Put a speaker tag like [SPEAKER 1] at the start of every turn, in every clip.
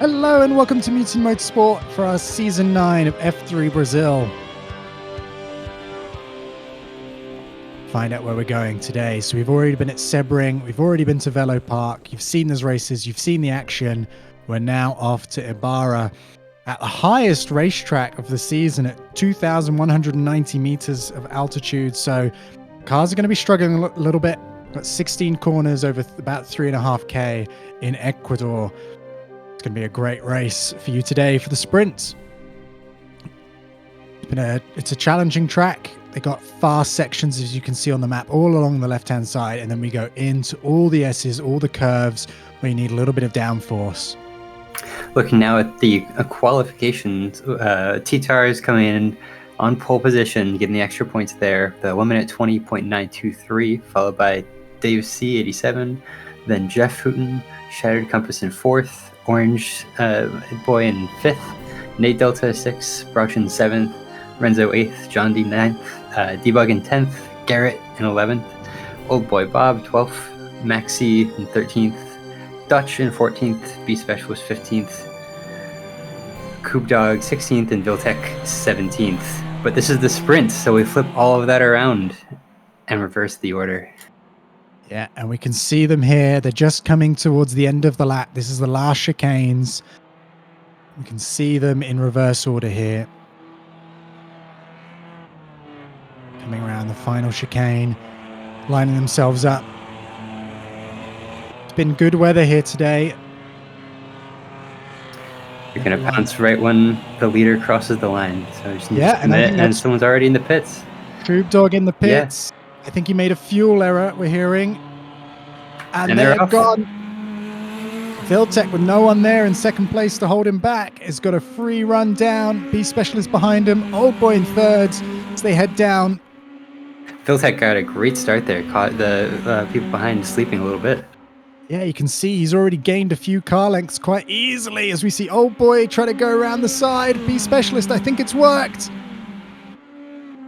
[SPEAKER 1] Hello and welcome to Mutiny Motorsport for our Season 9 of F3 Brazil. Find out where we're going today. So we've already been at Sebring, we've already been to Velopark, you've seen those races, you've seen the action. We're now off to Ibarra at the highest racetrack of the season at 2,190 meters of altitude. So cars are going to be struggling a little bit. Got 16 corners over about 3.5K in Ecuador. It's going to be a great race for you today for the sprint. It's a challenging track. They got fast sections, as you can see on the map, all along the left-hand side, and then we go into all the S's, all the curves, where you need a little bit of downforce.
[SPEAKER 2] Looking now at the qualifications, T-Tar is coming in on pole position, getting the extra points there. The 1 minute 20.923, followed by Dave C, 87, then Jeff Hooten, Shattered Compass in 4th, Orange Boy in 5th, Nate Delta 6th, Brochin 7th, Renzo 8th, John D 9th, Debug in 10th, Garrett in 11th, Old Boy Bob 12th, Maxi in 13th, Dutch in 14th, B Specialist 15th, Coop Dog 16th, and Viltec 17th. But this is the sprint, so we flip all of that around and reverse the order.
[SPEAKER 1] Yeah, and we can see them here. They're just coming towards the end of the lap. This is the last chicanes. We can see them in reverse order here. Coming around the final chicane, lining themselves up. It's been good weather here today.
[SPEAKER 2] You're going to pounce right when the leader crosses the line. So just and someone's already in the pits.
[SPEAKER 1] Troop Dog in the pits. Yeah. I think he made a fuel error, we're hearing. And they're gone. Viltec with no one there in second place to hold him back has got a free run down. B Specialist behind him. Old Boy in third as they head down.
[SPEAKER 2] Viltec got a great start there. Caught the people behind sleeping a little bit.
[SPEAKER 1] Yeah, you can see he's already gained a few car lengths quite easily as we see Old Boy try to go around the side. B Specialist, I think it's worked.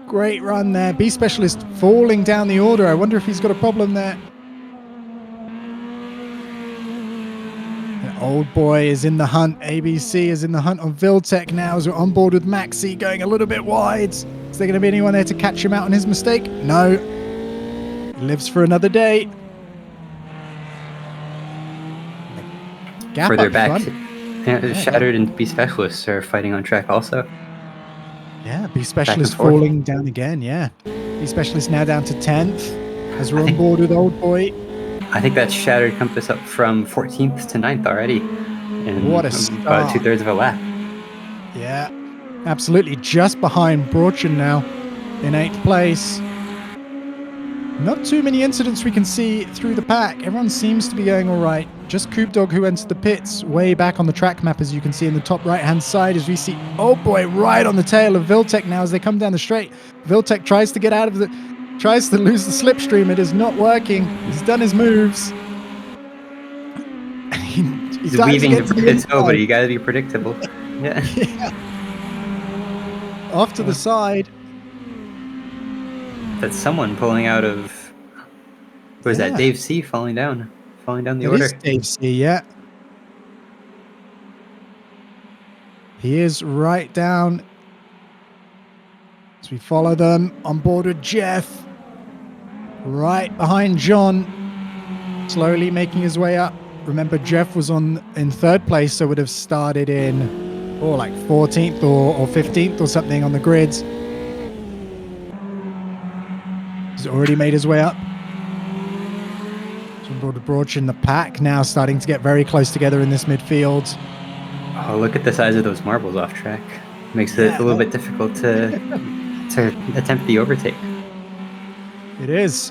[SPEAKER 1] Great run there. B Specialist falling down the order. I wonder if he's got a problem there. The Old Boy is in the hunt. ABC is in the hunt on Viltec now as we're on board with Maxi going a little bit wide. Is there going to be anyone there to catch him out on his mistake? No. He lives for another day. Gap
[SPEAKER 2] further
[SPEAKER 1] up
[SPEAKER 2] back,
[SPEAKER 1] front.
[SPEAKER 2] Shattered and B Specialists are fighting on track also.
[SPEAKER 1] Yeah, B Specialist falling down again, yeah. B Specialist now down to 10th as we're on board with Old Boy.
[SPEAKER 2] I think that's Shattered Compass up from 14th to 9th already. In
[SPEAKER 1] what a start.
[SPEAKER 2] About 2/3 of a lap.
[SPEAKER 1] Yeah, absolutely. Just behind Brochin now in 8th place. Not too many incidents we can see through the pack. Everyone seems to be going all right. Just Coop Dog who entered the pits way back on the track map, as you can see in the top right-hand side, as we see Old Boy right on the tail of Viltec now as they come down the straight. Viltec tries to get out of tries to lose the slipstream. It is not working. He's done his moves.
[SPEAKER 2] He's weaving the toe, but you got to be predictable. Yeah.
[SPEAKER 1] Yeah. Off to the side.
[SPEAKER 2] That's someone pulling out of. Was that Dave C falling down the order?
[SPEAKER 1] It is Dave C, yeah. He is right down. As we follow them on board with Jeff. Right behind John. Slowly making his way up. Remember, Jeff was in 3rd place, so would have started in like 14th or 15th or something on the grids. He's already made his way up. So on board with Broach in the pack now starting to get very close together in this midfield.
[SPEAKER 2] Oh, look at the size of those marbles off track. Makes it a little bit difficult to attempt the overtake.
[SPEAKER 1] It is.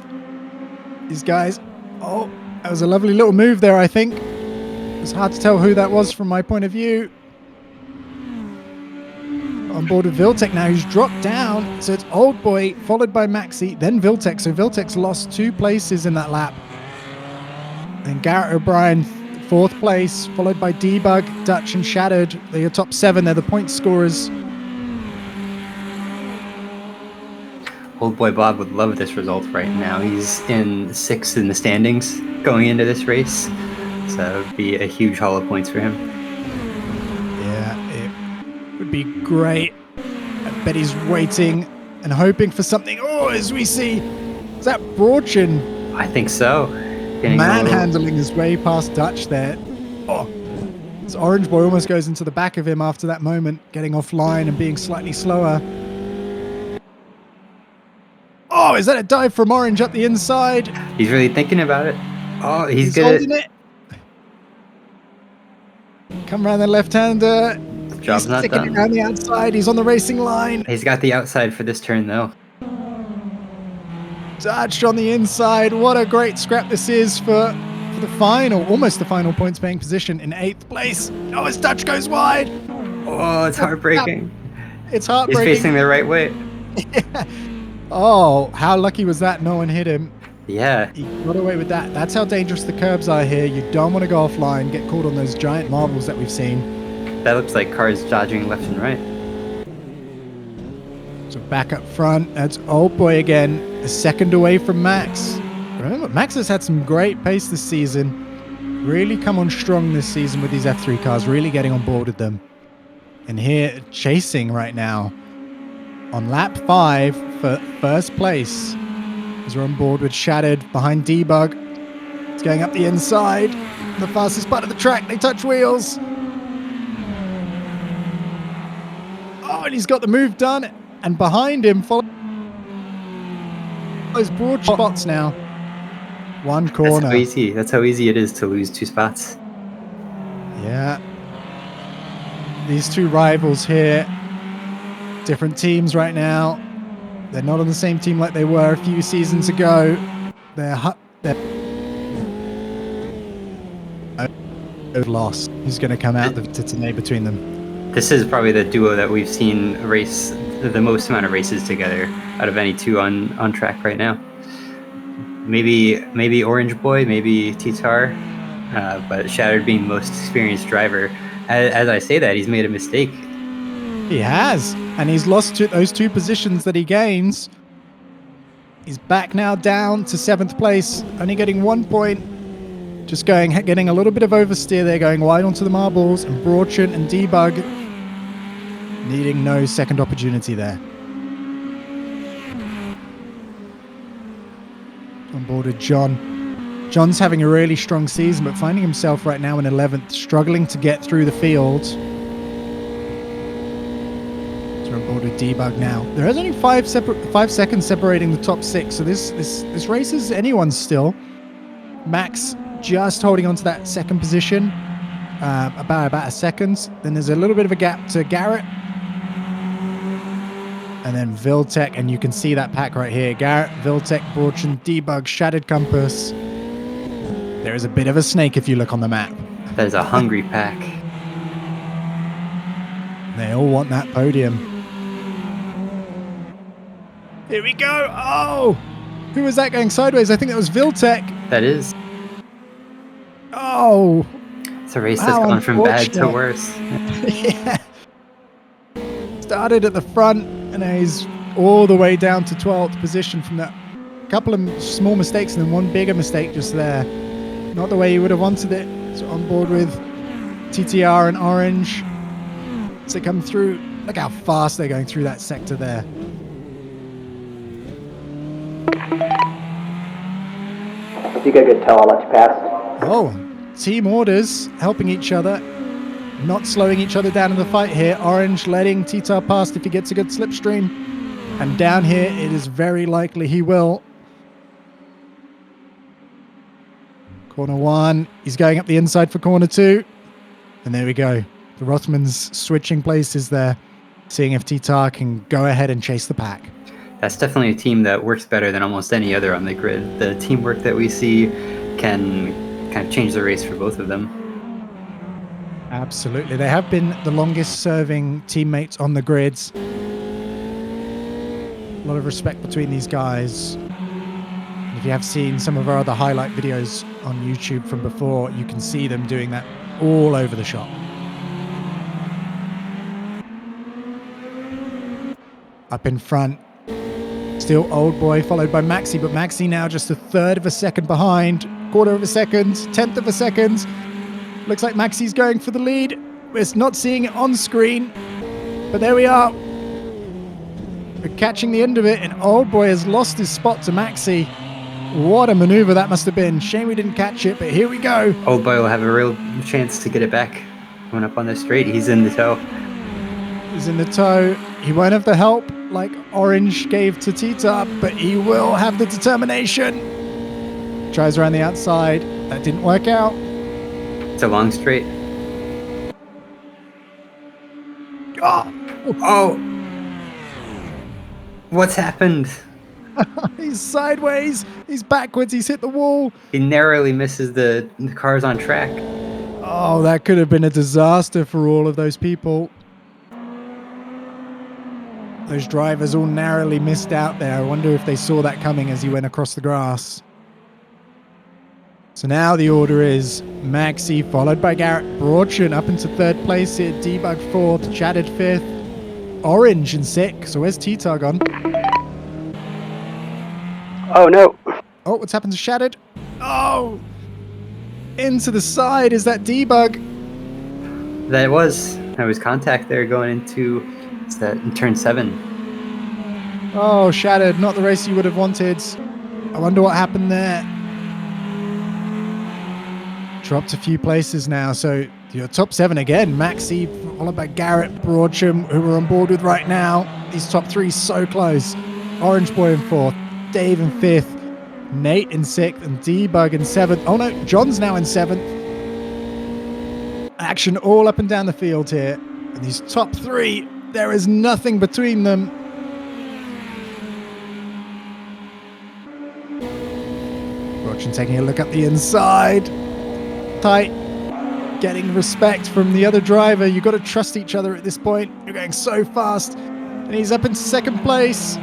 [SPEAKER 1] These guys. Oh, that was a lovely little move there, I think. It's hard to tell who that was from my point of view. On board with Viltec now, who's dropped down. So it's Old Boy, followed by Maxi, then Viltec. So Viltec's lost 2 places in that lap. Then Garrett O'Brien, 4th place, followed by Debug, Dutch, and Shattered. They're your top 7. They're the point scorers.
[SPEAKER 2] Old Boy Bob would love this result right now. He's in 6th in the standings going into this race. So it would be a huge haul of points for him.
[SPEAKER 1] would be great. I bet he's waiting and hoping for something. Oh, as we see, is that Broadchin
[SPEAKER 2] I think so.
[SPEAKER 1] manhandling his way past Dutch there? Oh, this Orange Boy almost goes into the back of him after that moment, getting offline and being slightly slower. Oh, is that a dive from Orange up the inside?
[SPEAKER 2] He's really thinking about it. Oh, he's
[SPEAKER 1] holding it. Come around the left-hander.
[SPEAKER 2] Job's
[SPEAKER 1] He's
[SPEAKER 2] not
[SPEAKER 1] sticking
[SPEAKER 2] done.
[SPEAKER 1] it around the outside. He's on the racing line.
[SPEAKER 2] He's got the outside for this turn, though.
[SPEAKER 1] Dutch on the inside. What a great scrap this is for the final, almost the final points paying position in 8th place. Oh, as Dutch goes wide.
[SPEAKER 2] Oh, it's heartbreaking.
[SPEAKER 1] It's heartbreaking.
[SPEAKER 2] He's facing the right way.
[SPEAKER 1] Yeah. Oh, how lucky was that? No one hit him.
[SPEAKER 2] Yeah.
[SPEAKER 1] He got away with that. That's how dangerous the curbs are here. You don't want to go offline, get caught on those giant marbles that we've seen.
[SPEAKER 2] That looks like cars dodging left and right.
[SPEAKER 1] So back up front, that's Old Boy again, a second away from Max. Remember, Max has had some great pace this season. Really come on strong this season with these F3 cars, really getting on board with them. And here, chasing right now on lap 5 for first place. As we're on board with Shattered behind Debug. It's going up the inside. The fastest part of the track, they touch wheels. Oh, and he's got the move done. And behind him follows broad spots now. One corner.
[SPEAKER 2] That's how easy it is to lose 2 spots.
[SPEAKER 1] Yeah. These two rivals here, different teams right now. They're not on the same team like they were a few seasons ago. They've lost. Who's going to come out today between them?
[SPEAKER 2] This is probably the duo that we've seen race the most amount of races together out of any two on track right now. Maybe Orange Boy, maybe T-Tar, but Shattered being the most experienced driver. As I say that, he's made a mistake.
[SPEAKER 1] He has, and he's lost those 2 positions that he gains. He's back now down to 7th place, only getting 1 point. Just getting a little bit of oversteer there, going wide onto the marbles, and Broadchin and Debug needing no second opportunity there. On board with John. John's having a really strong season, but finding himself right now in 11th, struggling to get through the field. So we're on board with Debug now. There is only 5 seconds separating the top 6, so this race is anyone's still. Max just holding on to that second position, about a second. Then there's a little bit of a gap to Garrett. And then Viltech, and you can see that pack right here. Garrett, Viltech, Broadchin, Debug, Shattered Compass. There is a bit of a snake if you look on the map.
[SPEAKER 2] That is a hungry pack.
[SPEAKER 1] They all want that podium. Here we go. Oh, who was that going sideways? I think that was Viltech.
[SPEAKER 2] That is.
[SPEAKER 1] Oh.
[SPEAKER 2] It's a race that's gone from bad to worse.
[SPEAKER 1] Yeah. Started at the front, and now he's all the way down to 12th position from that couple of small mistakes and then one bigger mistake just there. Not the way he would have wanted it. So on board with TTR and Orange to come through. Look how fast they're going through that sector there.
[SPEAKER 3] If you get a good tell, I'll let you pass.
[SPEAKER 1] Oh, team orders helping each other. Not slowing each other down in the fight here. Orange letting T-Tar past if he gets a good slipstream. And down here, it is very likely he will. Corner 1. He's going up the inside for corner 2. And there we go. The Rothmans switching places there. Seeing if T-Tar can go ahead and chase the pack.
[SPEAKER 2] That's definitely a team that works better than almost any other on the grid. The teamwork that we see can kind of change the race for both of them.
[SPEAKER 1] Absolutely. They have been the longest serving teammates on the grids. A lot of respect between these guys. And if you have seen some of our other highlight videos on YouTube from before, you can see them doing that all over the shop. Up in front, still Old Boy, followed by Maxi, but Maxi now just a third of a second behind, quarter of a second, 10th of a second. Looks like Maxi's going for the lead. We're not seeing it on screen. But there we are. We're catching the end of it, and Old Boy has lost his spot to Maxi. What a maneuver that must have been. Shame we didn't catch it, but here we go.
[SPEAKER 2] Old Boy will have a real chance to get it back. Going up on the straight, he's in the toe.
[SPEAKER 1] He's in the toe. He won't have the help like Orange gave to T-Tar, but he will have the determination. Tries around the outside. That didn't work out.
[SPEAKER 2] It's a long straight. Oh! What's happened?
[SPEAKER 1] He's sideways. He's backwards. He's hit the wall.
[SPEAKER 2] He narrowly misses the cars on track.
[SPEAKER 1] Oh, that could have been a disaster for all of those people. Those drivers all narrowly missed out there. I wonder if they saw that coming as he went across the grass. So now the order is Maxi, followed by Garrett Broadchen up into third place here. Debug fourth, Chatted fifth, Orange in sixth. So where's T-Tar gone?
[SPEAKER 3] Oh no.
[SPEAKER 1] Oh, what's happened to Shattered? Oh! Into the side. Is that Debug?
[SPEAKER 2] There was contact there going into in turn 7.
[SPEAKER 1] Oh, Shattered. Not the race you would have wanted. I wonder what happened there. Dropped a few places now. So your top 7 again. Maxi, followed by Garrett Broadcham, who we're on board with right now. These top 3 so close. Orange Boy in 4th. Dave in 5th. Nate in 6th. And Debug in 7th. Oh no, John's now in 7th. Action all up and down the field here. And these top 3, there is nothing between them. Broadcham taking a look at the inside. Tight. Getting respect from the other driver. You've got to trust each other at this point. You're going so fast. And he's up into 2nd place.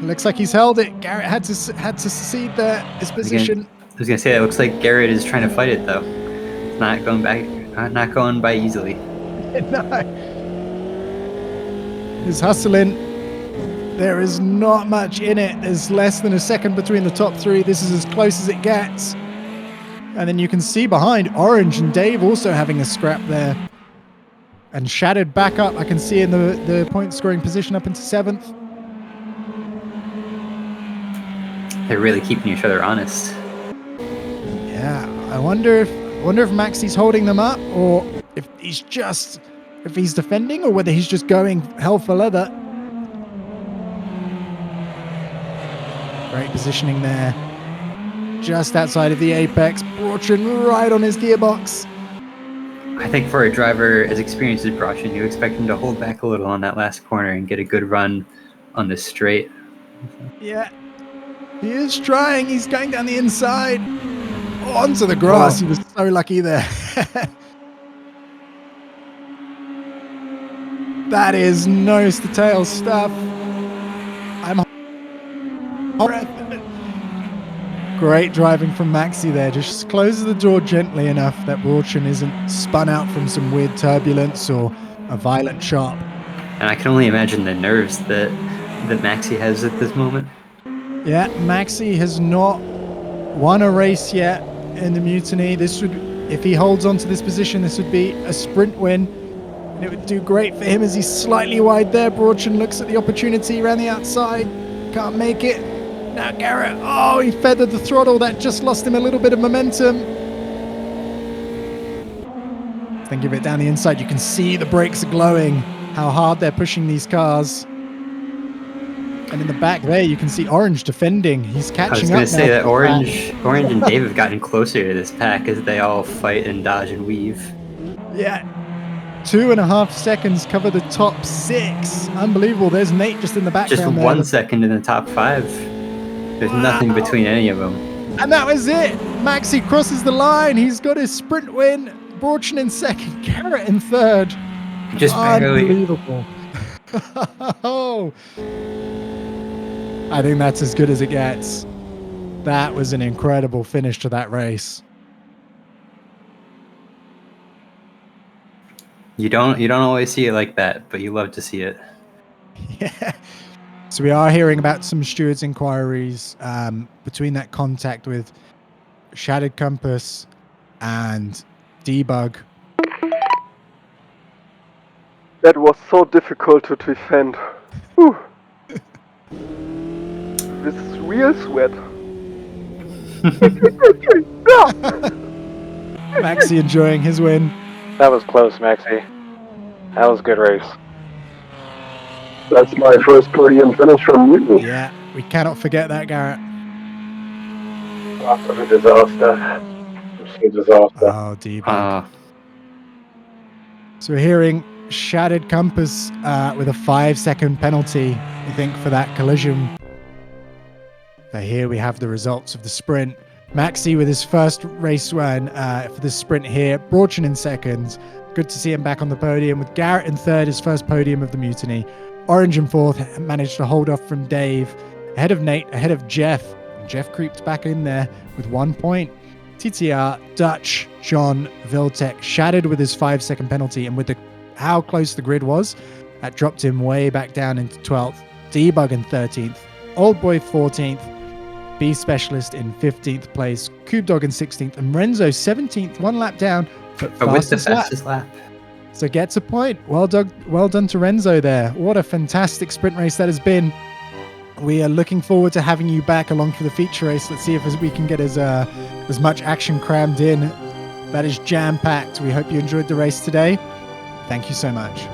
[SPEAKER 1] Looks like he's held it. Garrett had to cede there, his position.
[SPEAKER 2] I was gonna say it looks like Garrett is trying to fight it though. It's not going back, not going by easily.
[SPEAKER 1] No. He's hustling. There is not much in it. There's less than a second between the top 3. This is as close as it gets. And then you can see behind Orange and Dave also having a scrap there. And Shattered back up. I can see in the point scoring position up into 7th.
[SPEAKER 2] They're really keeping each other honest.
[SPEAKER 1] Yeah, I wonder if Maxi's holding them up, or if he's defending, or whether he's just going hell for leather. Great positioning there. Just outside of the apex. Broadchen right on his gearbox.
[SPEAKER 2] I think for a driver as experienced as Broadchen, you expect him to hold back a little on that last corner and get a good run on the straight.
[SPEAKER 1] Yeah. He is trying. He's going down the inside. Onto the grass. He was so lucky there. That is nose to tail stuff. Great driving from Maxi there. Just closes the door gently enough that Broadchen isn't spun out from some weird turbulence or a violent chop.
[SPEAKER 2] And I can only imagine the nerves that Maxi has at this moment.
[SPEAKER 1] Yeah, Maxi has not won a race yet in the Mutiny. This would, if he holds on to this position, this would be a sprint win. And it would do great for him as he's slightly wide there. Broadchen looks at the opportunity around the outside. Can't make it. Now Garrett, oh, he feathered the throttle. That just lost him a little bit of momentum. Think of it down the inside. You can see the brakes are glowing. How hard they're pushing these cars. And in the back there, you can see Orange defending. He's catching up. I was
[SPEAKER 2] going to say that Orange and Dave have gotten closer to this pack as they all fight and dodge and weave.
[SPEAKER 1] Yeah. 2.5 seconds cover the top 6. Unbelievable. There's Nate just in the background.
[SPEAKER 2] Just 1 second in the top 5. There's nothing between any of them.
[SPEAKER 1] And that was it. Maxi crosses the line. He's got his sprint win. Broadchen in 2nd. Garrett in 3rd.
[SPEAKER 2] Just barely.
[SPEAKER 1] Unbelievable. Oh. I think that's as good as it gets. That was an incredible finish to that race.
[SPEAKER 2] You don't always see it like that, but you love to see it.
[SPEAKER 1] Yeah. So we are hearing about some stewards' inquiries between that contact with Shattered Compass and Debug.
[SPEAKER 4] That was so difficult to defend. Whew. This is real sweat.
[SPEAKER 1] Maxi enjoying his win.
[SPEAKER 5] That was close, Maxi. That was a good race.
[SPEAKER 4] That's my first podium finish from Mutiny.
[SPEAKER 1] Yeah, we cannot forget that, Garrett.
[SPEAKER 4] What a disaster. Absolute disaster.
[SPEAKER 1] Oh, Debug. So we're hearing shattered compass with a 5-second penalty, I think, for that collision. But here we have the results of the sprint. Maxi with his first race win for the sprint here. Brochen in second. Good to see him back on the podium. With Garrett in third, his first podium of the Mutiny. Orange in fourth, managed to hold off from Dave. Ahead of Nate, ahead of Jeff. Jeff creeped back in there with 1 point. TTR, Dutch, John, Viltec shattered with his 5-second penalty, and with how close the grid was, that dropped him way back down into 12th. Debug in 13th. Old Boy 14th. B Specialist in 15th place. Cube Dog in 16th. And Renzo 17th, 1 lap down, but
[SPEAKER 2] with the
[SPEAKER 1] fastest
[SPEAKER 2] fastest lap.
[SPEAKER 1] So gets a point. Well done to Renzo there. What a fantastic sprint race that has been. We are looking forward to having you back along for the feature race. Let's see if we can get as much action crammed in. That is jam-packed. We hope you enjoyed the race today. Thank you so much.